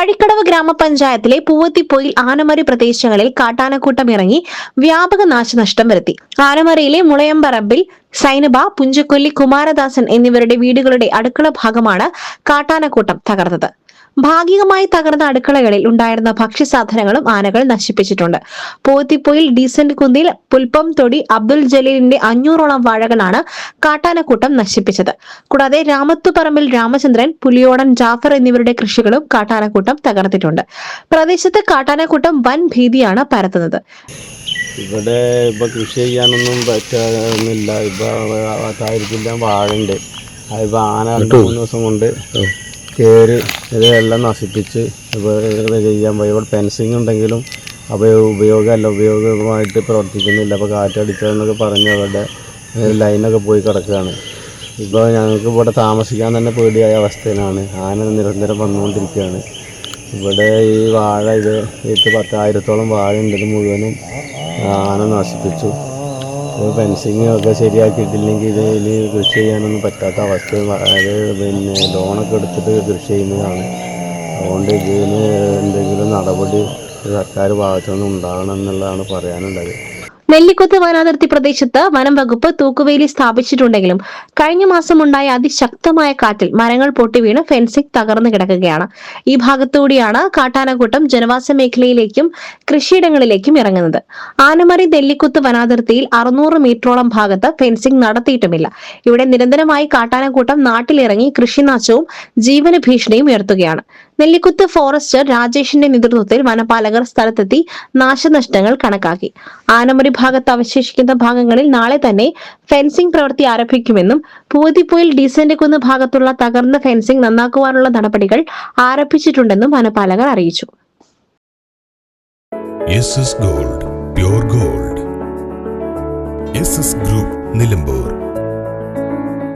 വഴിക്കടവ് ഗ്രാമപഞ്ചായത്തിലെ പൂവത്തിപ്പൊയിൽ ആനമറി പ്രദേശങ്ങളിൽ കാട്ടാനക്കൂട്ടം ഇറങ്ങി വ്യാപക നാശനഷ്ടം വരുത്തി. ആനമറിയിലെ മുളയമ്പറമ്പിൽ സൈനബ, പുഞ്ചക്കൊല്ലി, കുമാരദാസൻ എന്നിവരുടെ വീടുകളുടെ അടുക്കള ഭാഗമാണ് കാട്ടാനക്കൂട്ടം തകർത്തത്. ഭാഗികമായി തകർന്ന അടുക്കളകളിൽ ഉണ്ടായിരുന്ന ഭക്ഷ്യസാധനങ്ങളും ആനകൾ നശിപ്പിച്ചിട്ടുണ്ട്. പൂവത്തിപ്പൊയിൽ ഡീസന്റ് കുന്നിൽ പുൽപ്പം തൊടി അബ്ദുൽ ജലീലിന്റെ 500ഓളം വാഴകളാണ് കാട്ടാനക്കൂട്ടം നശിപ്പിച്ചത്. കൂടാതെ രാമത്തുപറമ്പിൽ രാമചന്ദ്രൻ, പുലിയോടൻ ജാഫർ എന്നിവരുടെ കൃഷികളും കാട്ടാനക്കൂട്ടം തകർത്തിട്ടുണ്ട്. പ്രദേശത്ത് കാട്ടാനക്കൂട്ടം വൻ ഭീതിയാണ് പരത്തുന്നത്. ഇവിടെ ഇപ്പൊ കൃഷി ചെയ്യാനൊന്നും പറ്റുന്നില്ല. ഇപ്പൊ വാഴണ്ട്. ഇപ്പൊ ആന 2-3 ദിവസം കൊണ്ട് കയറി ഇതെല്ലാം നശിപ്പിച്ച് ചെയ്യാൻ പോയി. ഇവിടെ ഫെൻസിങ് ഉണ്ടെങ്കിലും ഉപയോഗമായിട്ട് പ്രവർത്തിക്കുന്നില്ല. അപ്പോൾ കാറ്റടിച്ചതെന്നൊക്കെ പറഞ്ഞ് അവിടെ ലൈനൊക്കെ പോയി കിടക്കുകയാണ്. ഇപ്പോൾ ഞങ്ങൾക്ക് ഇവിടെ താമസിക്കാൻ തന്നെ പേടിയായ അവസ്ഥയിലാണ്. ആന നിരന്തരം വന്നുകൊണ്ടിരിക്കുകയാണ്. ഇവിടെ ഈ വാഴ 10,000-ഓളം വാഴ ഉണ്ട്. ഇത് മുഴുവനും ആന നശിപ്പിച്ചു. ഫെൻസിങ് ഒക്കെ ശരിയാക്കിയിട്ടില്ലെങ്കിൽ ഇതിൽ കൃഷി ചെയ്യാനൊന്നും പറ്റാത്ത അവസ്ഥ. ലോണൊക്കെ എടുത്തിട്ട് കൃഷി ചെയ്യുന്നതാണ്. അതുകൊണ്ട് ഇതിന് എന്തെങ്കിലും നടപടി സർക്കാർ ഭാഗത്തുനിന്ന് ഉണ്ടാകണം എന്നുള്ളതാണ് പറയാനുള്ളത്. നെല്ലിക്കുത്ത് വനാതിർത്തി പ്രദേശത്ത് വനം വകുപ്പ് തൂക്കുവേലി സ്ഥാപിച്ചിട്ടുണ്ടെങ്കിലും കഴിഞ്ഞ മാസം ഉണ്ടായ അതിശക്തമായ കാറ്റിൽ മരങ്ങൾ പൊട്ടിവീണ് ഫെൻസിംഗ് തകർന്നു കിടക്കുകയാണ്. ഈ ഭാഗത്തുകൂടിയാണ് കാട്ടാനക്കൂട്ടം ജനവാസ മേഖലയിലേക്കും കൃഷിയിടങ്ങളിലേക്കും ഇറങ്ങുന്നത്. ആനമറി നെല്ലിക്കുത്ത് വനാതിർത്തിയിൽ 600 മീറ്ററോളം ഭാഗത്ത് ഫെൻസിംഗ് നടത്തിയിട്ടുമില്ല. ഇവിടെ നിരന്തരമായി കാട്ടാനക്കൂട്ടം നാട്ടിലിറങ്ങി കൃഷിനാശവും ജീവന ഭീഷണിയും ഉയർത്തുകയാണ്. നെല്ലിക്കുത്ത് ഫോറസ്റ്റർ രാജേഷിന്റെ നേതൃത്വത്തിൽ വനപാലകർ സ്ഥലത്തെത്തി നാശനഷ്ടങ്ങൾ കണക്കാക്കി. ആനമറി ഭാഗത്ത് അവശേഷിക്കുന്ന ഭാഗങ്ങളിൽ നാളെ തന്നെ ഫെൻസിംഗ് പ്രവൃത്തി ആരംഭിക്കുമെന്നും പൂവത്തിപ്പൊയിൽ ഡീസന്റ് കുന്ന് ഭാഗത്തുള്ള തകർന്ന ഫെൻസിംഗ് നന്നാക്കുവാനുള്ള നടപടികൾ ആരംഭിച്ചിട്ടുണ്ടെന്നും വനപാലകർ അറിയിച്ചു. Gold, pure gold. Group Nilambur.